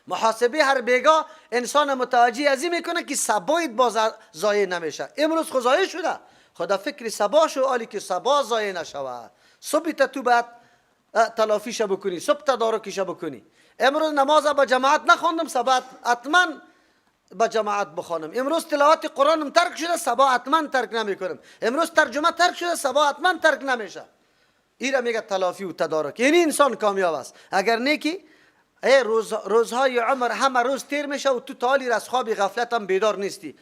محاسبه هر بیگاه انسان متوجه ازی میکنه که سبایت باز ضایع نمیشه. امروز خود ضایع شده، خدا فکر سبا شو عالی که سبا ضایع نشود. صبح تو باید تلافیش بکنی، صبح تدارکش بکنی. امروز نماز با جماعت نخوندم، سبا حتما با جماعت بخوانم. امروز تلاوت قرآنم ترک شده، سبا حتما ترک نمیکنم. امروز ترجمه ترک شده، سبا حتما ترک نمیشه. اینا میگه تلافی و تدارک. یعنی انسان کامیاب است. اگر نیکی روزهای عمر همه روز تیر میشه و تو تالی از خواب غفلت هم بیدار نیستی،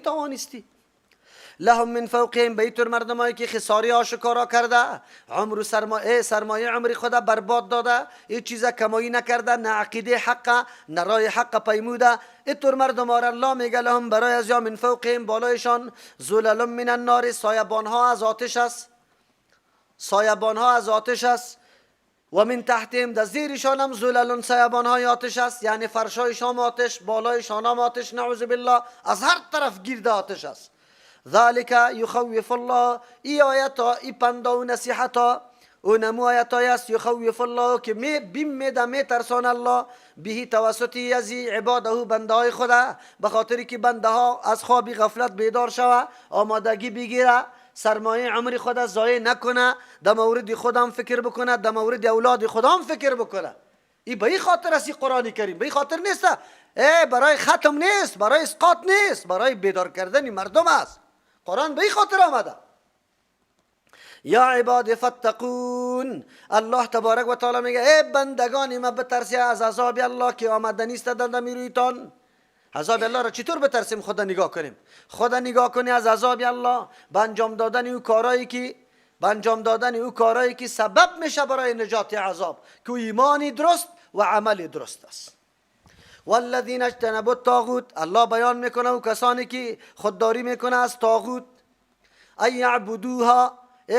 توانستی. لهم من فوقهم، بیتر مردمایی که خساری آشکارا کرده، عمر و سرمایه عمری خود برباد داده، این چیزا کمایی نکرده، نه عقیده حق نه رای حق پیموده. اینطور مردم را الله میگه لهم برای از یا من فوقهم، بالایشان زلل من النار، سایبانها از آتش است، سایبانها از آتش است. و من تحتهم، در زیرشان هم زلل، سایبانهای آتش است، یعنی فرشایشان آتش، بالایشان هم آتش، نعوذ بالله، از هر طرف گرد آتش است. ذالک یخوف الله، ای آیتا، ای پندا و نصیحتا و نمو آیتای است. یخوف الله که می ترسان الله، به توسطی ازی عباده بنده های خدا، به خاطری که بنده ها از خوابی غفلت بیدار شوه، آمادگی بگیره، سرمایه عمری خدا ضایع نکنه، در مورد خودم فکر بکنه، در مورد اولاد خودم فکر بکنه. این به این خاطر است قرآن کریم، به این خاطر نیست برای ختم نیست، برای اسقاط نیست، برای بیدار کردن مردم است. قرآن به این خاطر آمده. یا عباد فتقون، الله تبارک و تعالی میگه ای بندگان ما بترسید از عذاب الله که آمده نیست در میرویتان. عذاب الله را چطور بترسیم؟ خدا نگاه کنیم. خدا نگاه کنی از عذاب الله به انجام دادن او کارایی که سبب میشه برای نجات عذاب، که ایمانی درست و عمل درست است. والذین اجتنبوا الطاغوت، الله بیان میکنه او کسانی که خودداری میکنه از طاغوت، ای یعبدوها،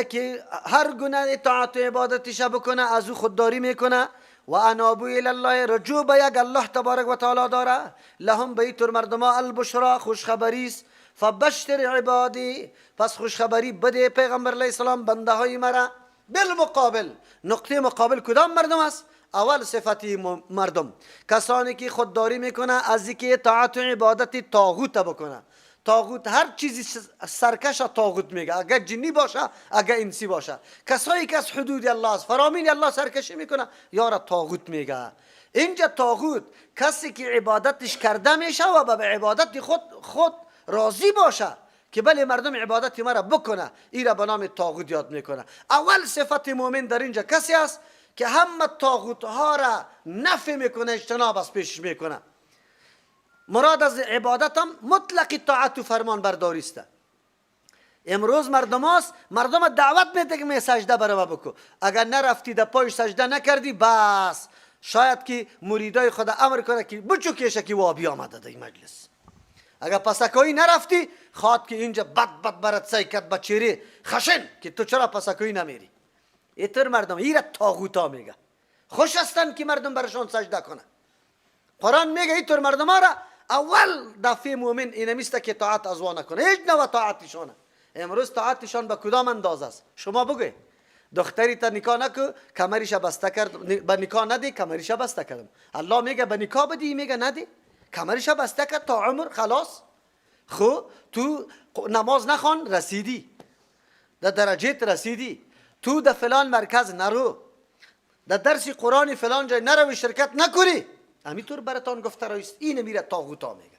که هر گونه اطاعت و عبادتش بکنه از او خودداری میکنه. و انابو الی الله، رجوع به یک الله تبارک و تعالی داره. لهم بیتر مردما البشرا، خوشخبری است. فبشر عبادی، پس خوشخبری بده پیغمبر علیه السلام بنده های مرا. بالمقابل، نقطه مقابل کدام مردم است؟ اول صفتی مردم کسانی که خودداری میکنه از اینکه اطاعت و عبادت طاغوت بکنه. طاغوت هر چیزی سرکش طاغوت میگه، اگر جنی باشه اگر انسی باشه. کسایی که از حدود الله است، فرامین الله سرکشی میکنه، یارا طاغوت میگه. اینجا طاغوت کسی که عبادتش کرده میشه و به عبادت خود راضی باشه که بله مردم عبادت مرا بکنه، این را به نام طاغوت یاد میکنه. اول صفت مؤمن در اینجا کسی است که همه طاغوت ها را نفی میکنه، اجتناب از پیش میکنه. مراد از عبادت هم مطلق طاعت و فرمان برداری است. امروز مردم دعوت میده که می سجده برای ما بکو، اگر نرفتی در پایش سجده نکردی بس شاید که مریدای خدا امر کنه که بچو کشه که وابی آمده در این مجلس. اگر پسکایی نرفتی خواد که اینجا بد برات سیکت بچیری خشن که تو چرا پسکایی نمیری. اینطور مردم ایره طاغوتا میگه. خوش هستن که مردم برشان سجده کنه. قرآن میگه اینطور مردم ها را اول دفعه مؤمن اینمیسته که طاعت از وانه کنه، هیچ نوع طاعتشانه. امروز طاعتشان به کدام انداز است؟ شما بگوی دختری تا نکاح نکو کمرش بسته کرد، به نکاح ندی کمرش بسته کردم. الله میگه به نکاح بدی، میگه ندی کمرش بسته کرد تا عمر خلاص. خو تو نماز نخوان رسیدی در درجه رسیدی، تو در فلان مرکز نرو، در درس قرآن فلان جای نروی، شرکت نکنی، همینطور براتان گفته رایست. این میره طاغوتا میگه،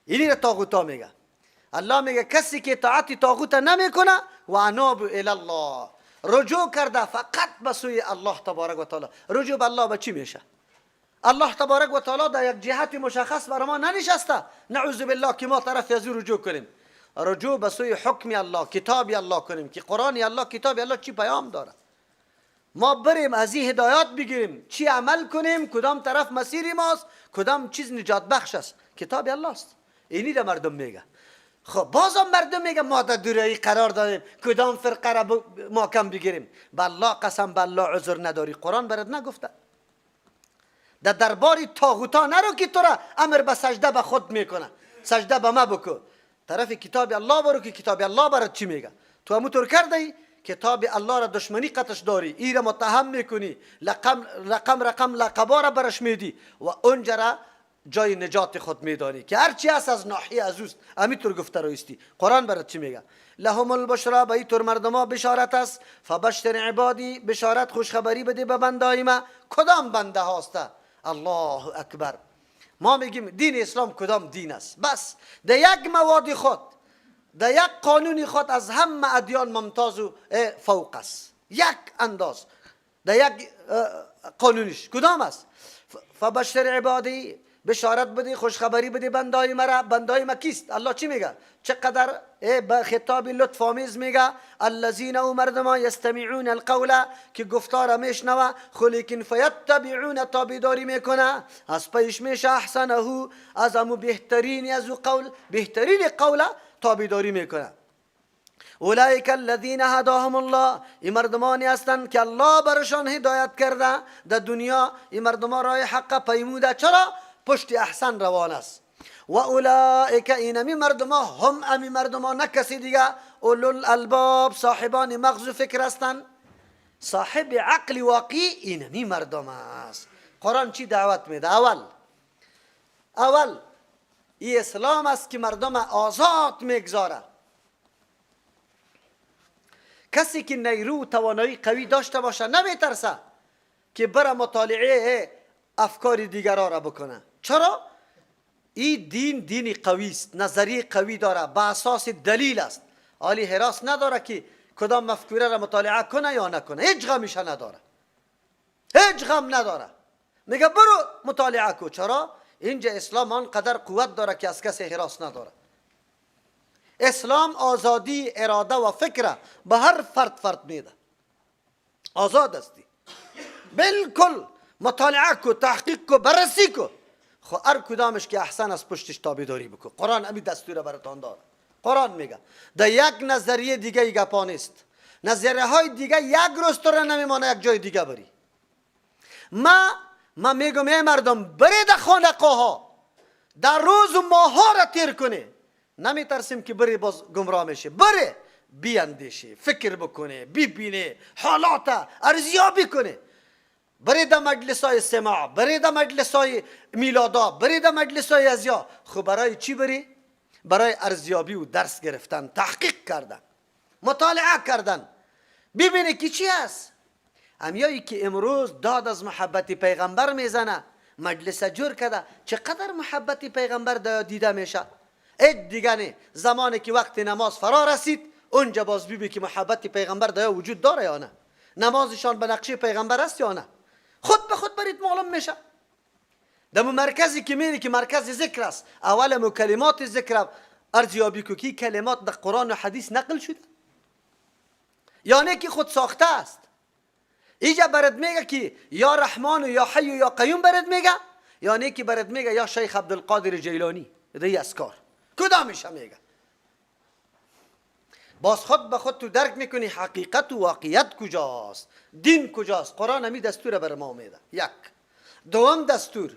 این طاغوتا میگه. الله میگه کسی که اطاعت طاغوت نمیکنه و اناب الی الله، رجوع کرده فقط به سوی الله تبارک و تعالی. رجوع به الله به چی میشه؟ الله تبارک و تعالی در یک جهت مشخص برای ما ننشسته، نعوذ بالله که ما طرف از رجوع کنیم. رجوع به سوی حکم الله، کتاب الله کنیم که قرآن الله، کتاب الله چی پیام داره. ما بریم از این هدایات بگیریم، چی عمل کنیم، کدام طرف مسیری ماست، کدام چیز نجات بخش است، کتاب الله است. اینی را مردم میگه. خب بازم مردم میگه ما در دوری قرار داریم، کدام فرقه را ما کم بگیریم. بالله قسم بالله عذر نداری، قرآن برات نگفته. در درباری طاغوتا نرو که تو را امر به سجده به خود میکنه، سجده به ما بکو. طرف کتاب الله برو که کتاب الله برات چی میگه. تو همونطور کردی کتاب الله را دشمنی قطش داری، ای را متهم میکنی، رقم لقبا را برش میدی و اونجا را جای نجات خود میدانی که هرچی هست از ناحیه از اوست. همینطور گفته رایستی. قرآن برات چی میگه؟ لهم البشرا، به اینطور مردما بشارت است. فبشر عبادی، بشارت خوشخبری بده به بندهای ما. کدام بنده هاسته؟ الله اکبر. ما میگیم دین اسلام کدام دین است؟ بس در یک مواد خود، در یک قانون خود از همه ادیان ممتاز و فوق است. یک انداز در یک قانونش کدام است؟ فبشر عبادی، بشارت بده خوشخبری بده بندهای مرا. بندهای ما کیست؟ الله چی میگه؟ چقدر به خطاب لطف آمیز میگه الذین، او مردما یستمعون القول، که گفتار میشنوه خو لیکن فیتبعون، تابعداری میکنه از پیش میشه احسنه، از امو بهترین از او قول، بهترین قول تابعداری میکنه. اولئک الذین هداهم الله، این مردمانی هستند که الله برشان هدایت کرده در دنیا. این مردمان راه حق پیموده. چرا؟ پشت احسن روان است. و اولئک، اینمی مردما، هم امی مردما، نه کسی دیگه، اولو الالباب، صاحبان مغز و فکر هستند. صاحب عقل واقعی اینمی مردم است. قرآن چی دعوت میده؟ اول این اسلام است که مردم آزاد میگذاره. کسی که نیرو و توانایی قوی داشته باشه نمیترسه که بره مطالعه افکار دیگران را بکنه. چرا؟ این دین قوی است، نظریه قوی داره، با اساس دلیل است. حالی حراس نداره که کدام مفکوره را مطالعه کنه یا نکنه. هیچ غمیشه نداره، هیچ غم نداره. میگه برو مطالعه کو. چرا؟ اینجا اسلام آنقدر قوت داره که از کسی حراس نداره. اسلام آزادی اراده و فکر به هر فرد میده. آزاد استی، بالکل مطالعه کو، تحقیق کو، بررسی کو. خو هر کدامش که احسن از پشتش تابعداری بکو. قرآن امی دستور براتان داره. قرآن میگه در یک نظریه دیگه ای گپا نیست. نظریه های دیگه یک روز تو را نمیمانه یک جای دیگه بری. ما میگم ای مردم بری در خانقاها، در روز و ماها را تیر کنه. نمیترسیم که بری باز گمراه میشه. بری بیاندیشه، فکر بکنه، ببینه، حالات ارزیابی کنه. بری در مجلس های سماع، بری در مجلس های میلادا، بری در مجلس های ازیا. خب برای چی بری؟ برای ارزیابی و درس گرفتن، تحقیق کردن، مطالعه کردن، ببینه که چی هست. امیایی که امروز داد از محبت پیغمبر میزنه، مجلس جور کرده، چقدر محبت پیغمبر دیده میشه. هیچ دیگه نه. زمانی که وقت نماز فرا رسید، اونجا باز ببین که محبت پیغمبر دایا وجود داره یا نه. نمازشان به نقشه پیغمبر است یا نه. خود به خود برید معلوم میشه. در مرکزی که میری که مرکز ذکر است، اول کلمات ذکر ارزیابی کو که کلمات در قرآن و حدیث نقل شده یعنی که خود ساخته است. اینجا برات میگه که یا رحمان و یا حی و یا قیوم برات میگه، یعنی که برات میگه یا شیخ عبدالقادر جیلانی. دی اسکار کدامش میگه؟ باز خود به خود تو درک میکنی حقیقت و واقعیت کجاست، دین کجاست. قرآن همی دستور بر ما میده. یک. دوم دستور،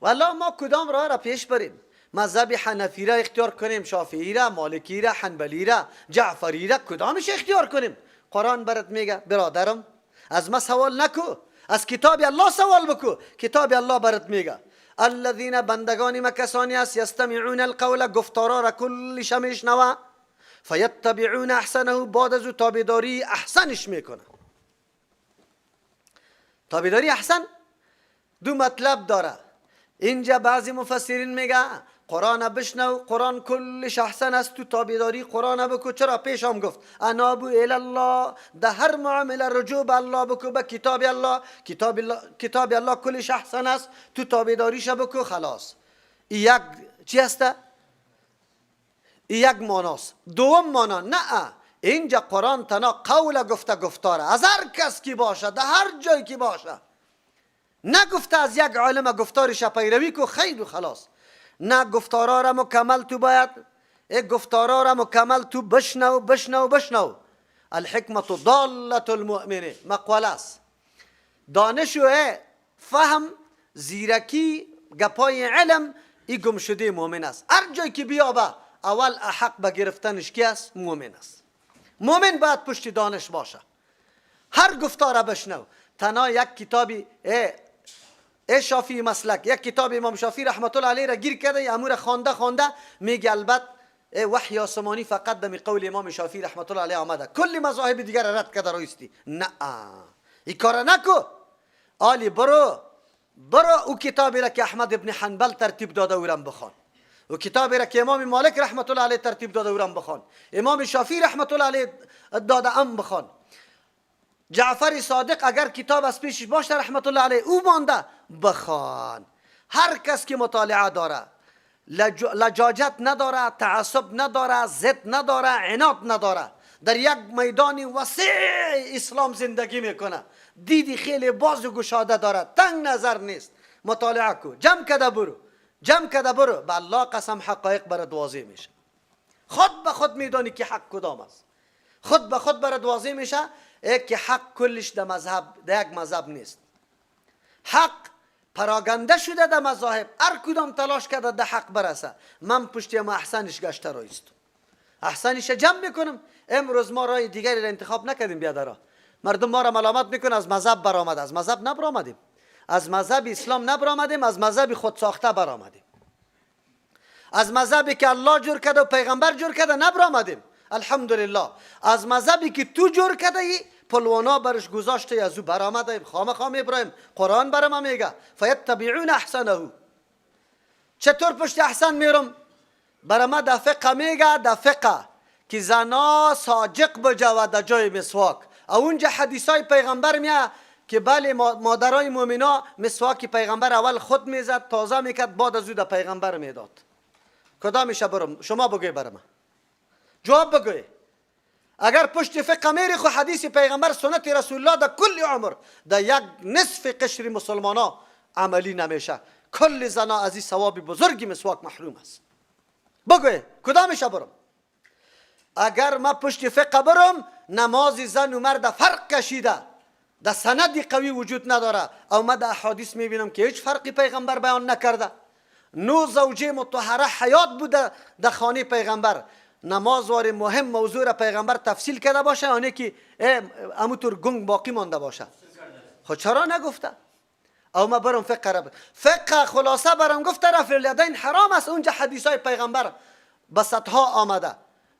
والله ما کدام راه را پیش بریم؟ مذهب حنفی را اختیار کنیم، شافعی را، مالکی را، حنبلی را، جعفری را، کدامش اختیار کنیم؟ قرآن برات میگه برادرم از ما سوال نکو، از کتاب الله سوال بکو. کتاب الله برات میگه الذین، بندگان ما کسانی است، یستمعون القول، گفتارا را کلش میشنوه، فیتبعون احسنه، بعد از او تابعداری احسنش میکنه. تابعداری احسن دو مطلب داره. اینجا بعضی مفسرین میگه قرآن بشنو، قرآن کلش احسن است، تو تابعداری قرآن بکو. چرا؟ پیشم گفت انابو الله، ده هر معامله رجوع به الله بکو، به کتاب الله. کتاب الله کلش احسن است، تو تابعداریش بکو. خلاص یک چی هسته؟ یک ماناست. دوم مانا نه، اینجا قرآن تنها قول گفتاره از هر کس کی باشه، در هر جای کی باشه. نگفته از یک عالم گفتارش پیروی کو خیر و خلاص. نه، گفتارا را مکمل تو باید، گفتارا را مکمل تو بشنو. الحکمت ضالة المؤمن، مقوله است. دانش و فهم، زیرکی، گپای علم، ای گم شده مؤمن است. هر جای که بیابه اول احق به گرفتنش کی است؟ مؤمن است. مومن باید پشت دانش باشه. هر گفتار بشنو. تنها یک کتابی شافعی مسلک، یک کتاب امام شافعی رحمت الله علیه را گیر کرده، امور خونده میگه البته وحی آسمانی فقط به قول امام شافعی رحمت الله علیه آمده، کل مذاهب دیگر را رد کرده رویستی. نه، این کار نکو. آلی برو او کتابی را که احمد ابن حنبل ترتیب داده اورم بخوان، و کتابی را که امام مالک رحمت الله علیه ترتیب داده اورم بخوان، امام شافعی رحمت الله علیه داده ام بخوان، جعفر صادق اگر کتاب از پیشش باشه رحمت الله علیه او مانده بخوان. هر کس که مطالعه داره، لجاجت نداره، تعصب نداره، ضد نداره، عناد نداره، در یک میدان وسیع اسلام زندگی میکنه، دیدی خیلی باز و گشاده داره، تنگ نظر نیست، مطالعه کو، جمع کده برو، به الله قسم حقایق برات واضح میشه. خود به خود میدانی که حق کدام است، خود به خود برات واضح میشه که حق کلش در یک مذهب نیست. حق پراگنده شده در مذاهب، هر کدام تلاش کرده در حق برسه. من پشتی ما احسنش گشته رایست، احسنش جمع میکنم. امروز ما رای دیگری را انتخاب نکردیم بیادرها. مردم ما را ملامت میکنه از مذهب برآمد. از مذهب نبرآمدیم، از مذهب اسلام نبرآمدیم، از مذهب خود ساخته برآمدیم. از مذهبی که الله جور کرده و پیغمبر جور کرده نبرآمدیم. الحمدلله. از مذهبی که تو جور کرده ای پلوانا برش گذاشته از او برآمده. خام ابراهیم قرآن برام میگه فیتبعون احسنه. چطور پشت احسن میرم؟ برام در فقه میگه، در فقه که زنا ساجق بجود در جای مسواک. اونجا حدیثای پیغمبر میاد که بله مادرای مؤمنا مسواک پیغمبر اول خود میزد، تازه میکرد، بعد از او در پیغمبر میداد. کدامشه برم؟ شما بگوی برام، جواب بگوی. اگر پشت فقه میری خو حدیث پیغمبر سنت رسول الله در کل عمر در یک نصف قشر مسلمان ها عملی نمیشه. کل زنا از این ثواب بزرگی مسواک محروم است. بگوی کدامشه برم؟ اگر ما پشت فقه برم نماز زن و مرد فرق کشیده، در سندی قوی وجود نداره. او ما در احادیث میبینم که هیچ فرقی پیغمبر بیان نکرده. 9 زوجه مطهره حیات بوده در خانه پیغمبر. نماز واری مهم موضوع را پیغمبر تفصیل کرده باشه، آنه که اموتور گنگ باقی مانده باشه. خود چرا نگفته؟ او ما برم فقه خلاصه برم گفته رفع الیدین حرام است. اونجا حدیثای پیغمبر بسطها آمده،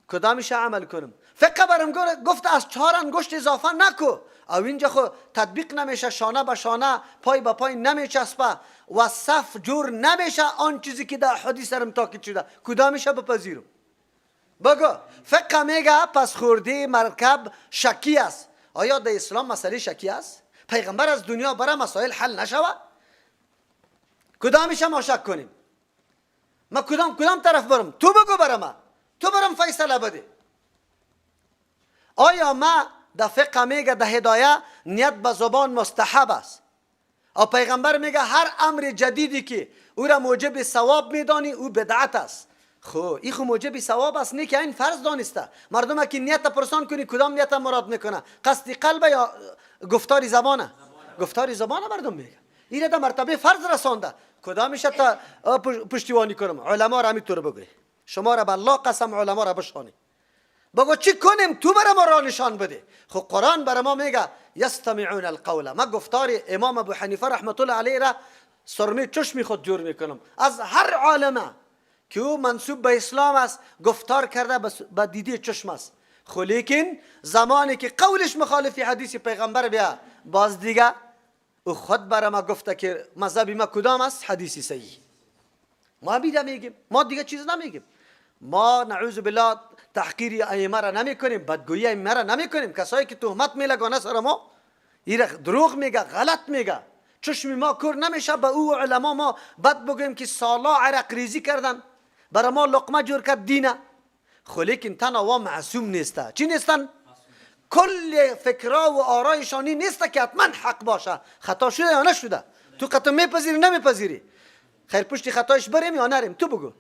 کدامش عمل کنم؟ فقه برم گفته از 4 انگشت اضافه نکو. او اینجا خو تطبیق نمیشه، شانه به شانه، پای به پای نمیچسبه و صف جور نمیشه. آن چیزی که در حدیث سرم تاکید شده کدامش بپذیرم؟ بگو. فقه میگه پس خورده مرکب شکی است. آیا در اسلام مسئله شکی است؟ پیغمبر از دنیا برای مسائل حل نشود؟ کدامش ما شک کنیم؟ ما کدام طرف برم؟ تو بگو برام، تو برام فیصله بده. آیا ما در فقه میگه در هدایه نیت به زبان مستحب است، او پیغمبر میگه هر امر جدیدی که او را موجب ثواب میدانی او بدعت است. خو این خو موجب ثواب است، نه که این فرض دانسته. مردم که نیت پرسان کنی کدام نیت مراد میکنه؟ قصد قلب یا گفتاری زبانه؟ گفتاری زبانه مردم میگه. این در مرتبه فرض رسانده، کدامش تا پشتیبانی کنم؟ علما را همینطور بگوی. شما را به الله قسم علما را بشانی. بگو چی کنیم؟ تو برای ما را نشان بده. خب قرآن برای ما میگه یستمعون القول. ما گفتار امام ابو حنیفه رحمت الله علیه را سرمه چشمی خود جور میکنم. از هر عالمه که او منسوب به اسلام است گفتار کرده به دیده چشم است. خو لیکن زمانی که قولش مخالفی حدیث پیغمبر بیا، باز دیگه او خود برای ما گفته که مذهب ما کدام است؟ حدیثی صحیح. ما بیده میگیم، ما دیگه چیز نمیگیم. ما نعوذ بالله تحقیر ائمه را نمیکنیم، بدگویی ائمه را نمیکنیم. کسایی که تهمت میلگانه سر ما، این دروغ میگه، غلط میگه، چشم ما کور نمیشه به او علما ما بد بگویم که سالا عرق ریزی کردن، برای ما لقمه جور کرد دینه. خو لیکن تنها معصوم نیسته. چی نیستن؟ کل فکرها و آرایشانی نیسته که حتما حق باشه. خطا شده یا نشده؟ تو خطا میپذیری نمیپذیری؟ خیر پشت خطایش بریم یا نریم؟ تو بگو.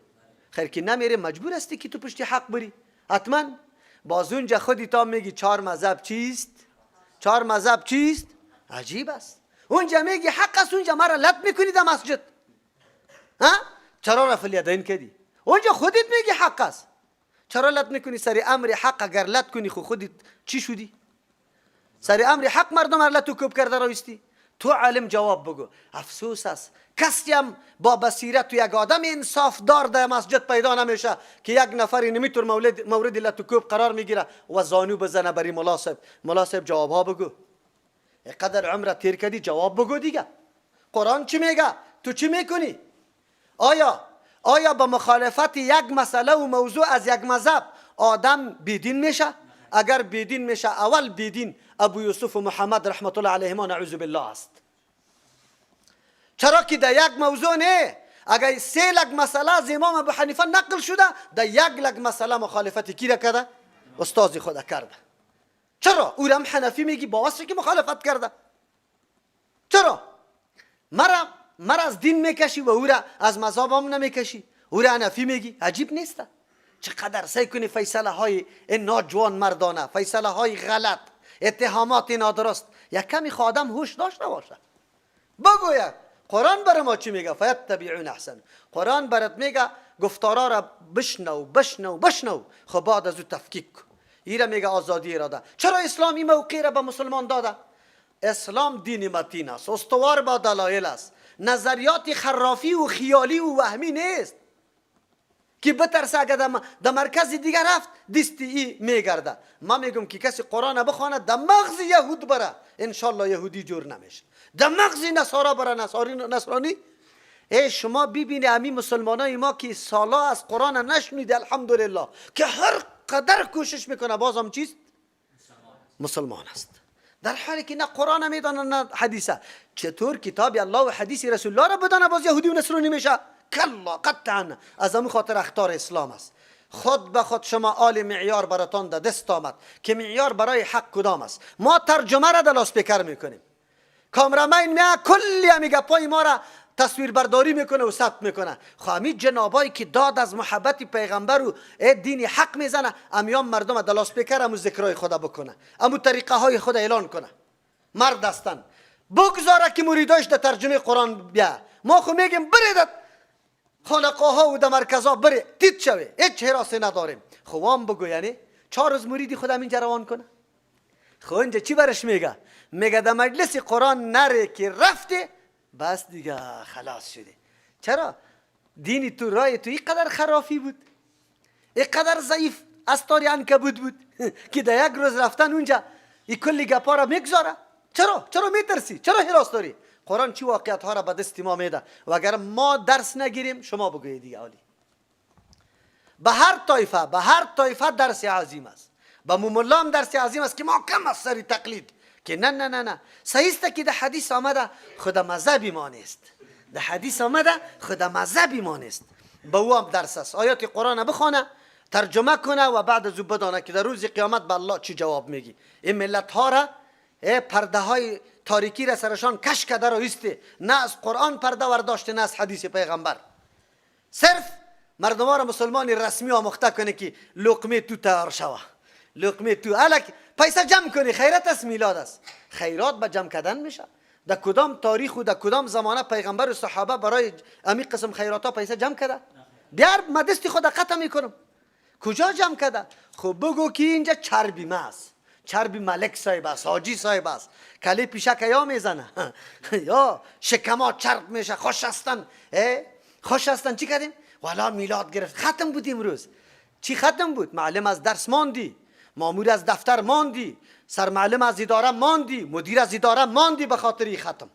خیر که نمیریم مجبور هستی که تو پشت حق بری حتما. باز اونجا خودی تا میگی 4 مذهب چیست؟ 4 مذهب چیست؟ عجیب است. اونجا میگی حق است، اونجا مرا لط میکنی در مسجد. ها؟ چرا رفع الیدین کردی؟ اونجا خودت میگی حق است. چرا لط میکنی سر امر حق؟ اگر لط کنی خودت چی شدی؟ سر امر حق مردم هر لط و کوب کرده رایستی. تو عالم جواب بگو. افسوس است کسی هم با بصیرت و یک آدم انصاف دار در مسجد پیدا نمیشه که یک نفری نمیتور مورد لط و کوب قرار میگیره و زانو بزنه بری مناسب جواب ها بگو. قدر عمرت تیر کردی جواب بگو دیگه. قرآن چی میگه؟ تو چی میکنی؟ آیا با مخالفت یک مسئله و موضوع از یک مذهب آدم بیدین میشه؟ اگر بیدین میشه اول بیدین ابو یوسف و محمد رحمت الله علیهما نعوذ بالله است. چرا که در یک موضوع نه، اگر 3 لک مسئله از امام ابو حنیفه نقل شده، در 1 لک مسئله مخالفت کی را کرده؟ استاد خود کرده. چرا؟ او را هم حنفی میگی با واسه که مخالفت کرده. چرا؟ مرا از دین میکشی و او را از مذهب هم نمیکشی، او را حنفی میگی. عجیب نیست؟ چقدر سعی کنی فیصله های این ناجوان مردانه، فیصله های غلط، اتهامات نادرست، یک کمی خادم هوش داشته باشه. بگوید قرآن برای ما چی میگه؟ فیتبعون احسن. قرآن برات میگه گفتارا را بشنو. خب بعد از او تفکیک کن. ایره میگه آزادی اراده. چرا اسلام این موقع را به مسلمان داده؟ اسلام دین متین است، استوار با دلایل است، نظریات خرافی و خیالی و وهمی نیست که بترسه اگر در مرکز دیگر رفت دستی ای میگرده. ما میگم که کسی قرآن بخونه در مغز یهود بره انشالله یهودی جور نمیشه، در مغز نصارا بره نصرانی. شما ببینید همین مسلمانای ما که سالا از قرآن نشنیده الحمدلله که هر قدر کوشش میکنه بازم چیست؟ مسلمان است، در حالی که نه قرآن میدانه نه حدیثه. چطور کتاب الله و حدیث رسول الله را بدانه باز یهودی و نصرانی میشه؟ کلا قطعا. از همون خاطر اختار اسلام است. خود به خود شما آل معیار براتان ده دست آمد که معیار برای حق کدام است. ما ترجمه را در لاسپیکر میکنیم، کامرامین میاد کلی میگه پای ما را تصویر برداری میکنه و ثبت میکنه. خواهی جنابایی که داد از محبت پیغمبر و دین حق میزنه، امیام مردم در لاسپیکر همون ذکرای خدا بکنه، همون طریقه های خدا اعلان کنه. مرد هستن بگذاره که مریداش در ترجمه قرآن بیا. ما خو میگیم برید خانقاها و در مرکزها بری تیت شوی، هیچ حراسی نداریم. خوام بگو یعنی 4 روز مریدی خدا اینجا روان کنه. خو اینجا چی برش میگه؟ میگه در مجلس قرآن نره که رفته بس دیگه خلاص شده. چرا؟ دینی تو رای تو اینقدر خرافی بود، اینقدر ضعیف استاری عنکبوت بود که در یک روز رفتن اونجا این کلی گپا را میگذاره. چرا میترسی؟ چرا حراس داری؟ قرآن چی واقعیت ها را به دست ما میده و اگر ما درس نگیریم شما بگویید دیگه عالی. به هر طایفه درس عظیم است، به مولا هم درس عظیم است که ما کم از سری تقلید که نه صحیح است که در حدیث آمده خدا مذهبی ما نیست، در حدیث آمده خدا مذهبی ما نیست. به او هم درس است. آیات قرآن بخونه، ترجمه کنه و بعد از او بدانه که در روز قیامت به الله چی جواب میگی. این ملت ها را پرده های تاریکی را سرشان کش کرده را ایسته، نه از قرآن پرده ورداشته نه از حدیث پیغمبر. صرف مردم ها را مسلمانی رسمی آموخته کنه که لقمه تو تیار شوه، لقمه تو الک پیسه جمع کنی، خیرات است، میلاد است. خیرات به جمع کردن میشه؟ در کدام تاریخ و در کدام زمانه پیغمبر و صحابه برای امی قسم خیرات ها پیسه جمع کرده؟ بیار مدستی خود قطع میکنم. کجا جمع کرده؟ خب بگو که اینجا چربی ماست، چربی ملک صاحب است، حاجی صاحب است، کلی پیشک یا میزنه یا شکما چرب میشه. خوش هستن چی کردیم؟ والا میلاد گرفت، ختم بود امروز. چی ختم بود؟ معلم از درس ماندی، مامور از دفتر ماندی، سرمعلم از اداره ماندی، مدیر از اداره ماندی، به خاطر این ختم.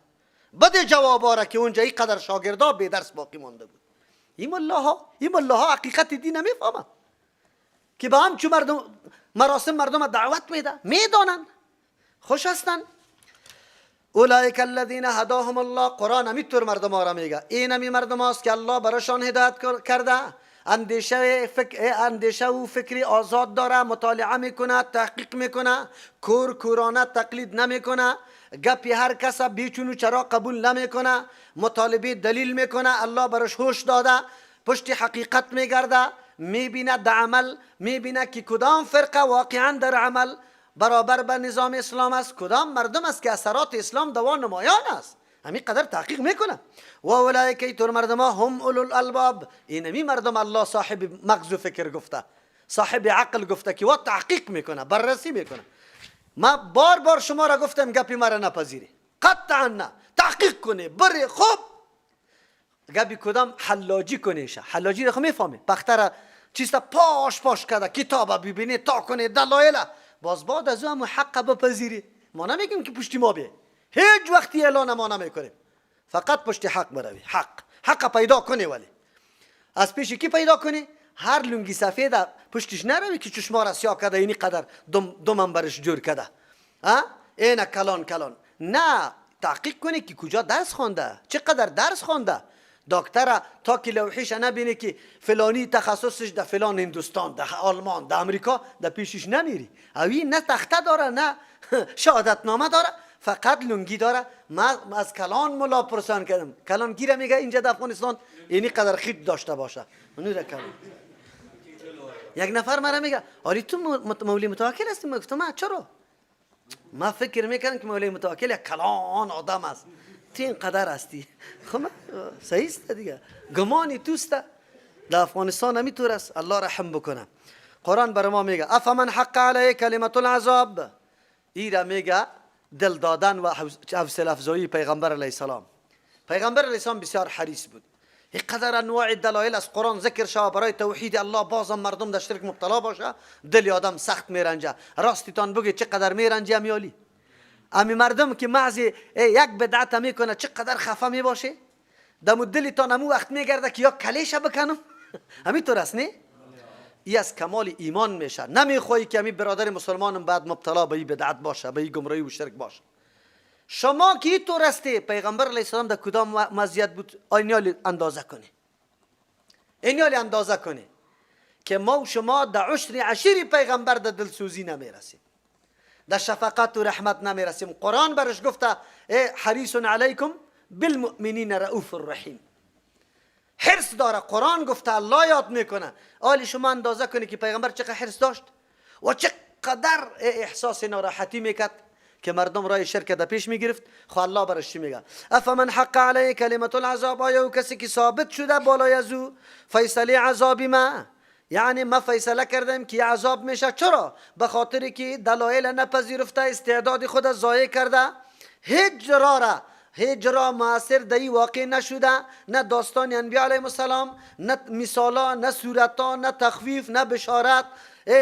بده جوابا را که اونجا این قدر شاگردا به درس باقی مانده بود. این ملاها حقیقت دین نمیفهمه که با هم چون مراسم مردم دعوت میدانن خوش هستن. اولئک الذین هداهم الله. قرآن همینطور مردم ها را میگه این همی مردم هاست که الله براشان هدایت کرده، اندیشه و فکری آزاد داره، مطالعه میکنه، تحقیق میکنه، کورانه تقلید نمیکنه، گپی هر کس بیچون و چرا قبول نمیکنه، مطالبه دلیل میکنه، الله براش هوش داده، پشت حقیقت میگرده، میبینه در عمل، میبینه که کدام فرقه واقعا در عمل برابر به نظام اسلام است، کدام مردم است که اثرات اسلام دوان نمایان است. همین قدر تحقیق میکنه. و اولئک ایتور مردم ها هم اولو الالباب. اینمی مردم الله صاحب مغز و فکر گفته، صاحب عقل گفته که و تحقیق میکنه، بررسی میکنه. ما بار بار شما را گفتم گپی مرا نپذیری، قطعا نه، تحقیق کنه بره. خب گپی کدام حلاجی کنیشه، حلاجی را خب میفهمه، پختر چیستا پاش کرده، کتاب ببینه تا کنه دلایل، باز بعد از او هم حق بپذیری. ما نمیگیم که پشتی ما بیه، هیچ وقتی اعلان ما نمیکنیم، فقط پشت حق بروی. حق پیدا کنی، ولی از پیش کی پیدا کنی؟ هر لنگی سفید پشتش نروی که چشما را سیاه کرده، اینی قدر دو منبرش جور کرده، این کلان نه. تحقیق کنی که کجا درس خونده، چقدر درس خونده. دکتر تا که لوحیش نبینی که فلانی تخصصش در فلان هندوستان، در آلمان، در امریکا، در پیشش نمیری. اوی نه تخته داره نه شهادت نامه داره، فقط لنگی داره. من از کلان ملا پرسان کردم، کلان گیره میگه اینجا در افغانستان اینی قدر خیط داشته باشه. اونو را کلان. یک نفر مرا میگه آری تو مولوی متوکل هستی؟ من گفتم چرا؟ من فکر میکنم که مولوی متوکل یک کلان آدم است، تو این قدر هستی. خب صحیح است دیگه، گمانی توست. در افغانستان همینطور است، الله رحم بکنه. قرآن بر ما میگه افمن حق علیه کلمت العذاب، ایرا میگه دل دادن و حوصله افزایی پیغمبر علیه السلام. پیغمبر علیه السلام بسیار حریص بود، یک قدر انواع دلایل از قرآن ذکر شود برای توحید الله، بازم مردم در شرک مبتلا باشه، دل آدم سخت میرنجه. راستیتان بگید چقدر میرنجه میالی؟ امی مردم که محض یک بدعت میکنه چقدر خفه میباشه؟ دم دلتان همون وقت میگرده که یا کلیشه بکنم. همینطور است نه؟ ای از کمال ایمان میشه. نمیخوایی که همین برادر مسلمانم بعد مبتلا به این بدعت باشه، به این گمراهی و شرک باشه. شما که اینطور هستی، پیغمبر علیه السلام در کدام مزیت بود؟ اینیال اندازه کنی، اینیال اندازه کنی که ما و شما در عشر عشیر پیغمبر در دلسوزی نمیرسیم، در شفقت و رحمت نمیرسیم. قرآن برش گفته حریص علیکم بالمؤمنین رؤوف الرحیم، حرص داره. قرآن گفته، الله یاد میکنه. آلی شما اندازه کنی که پیغمبر چقدر حرص داشت و چقدر احساس ناراحتی میکرد که مردم رای شرک در پیش میگرفت. خو الله برش چی میگه؟ افمن حق علیه کلمت العذاب، آیا کسی که ثابت شده بالای از او فیصله عذابی ما، یعنی ما فیصله کردیم که عذاب میشه. چرا؟ به خاطر که دلایل نپذیرفته، استعداد خود ضایع کرده، هیچ جرا معاصر دایی واقع نشده، نه داستان انبیاء علیهم السلام، نه مثالا، نه صورتا، نه تخفیف، نه بشارت،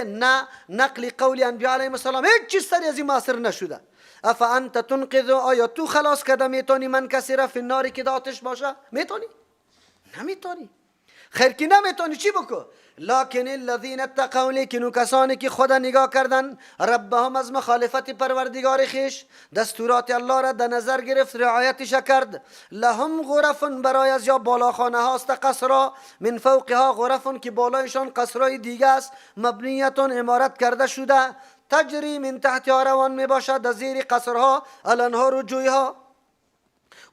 نه نقل قول انبیاء علیهم السلام، هیچ چیز سری از این معاصر نشده. افا انت تنقذ، آیا تو خلاص کده میتونی من کسی را فی النار که آتش باشه؟ میتونی؟ نمیتونی. خیر که نمیتونی چی بکن؟ لکن الذین اتقوا، لیکن کسانی که خدا نگاه کردن ربهم از مخالفت پروردگار خیش، دستورات الله را در نظر گرفت، رعایتش کرد، لهم غرف، برای از یا بالاخانه هاست، قصرا من فوقها غرف، که بالایشان قصرای دیگه است، مبنیتون امارت کرده شده، تجری من تحتها روان می باشد در زیر قصرها الانهار و جویها.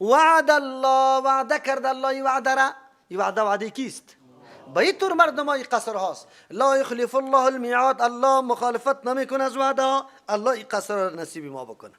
وعد الله، وعده کرد الله وعده را. این وعده کیست؟ به این طور مردم های قصر هاست. لا یخلف الله المیعاد، الله مخالفت نمیکنه از وعده ها، الله این قصر را نصیب ما بکنه.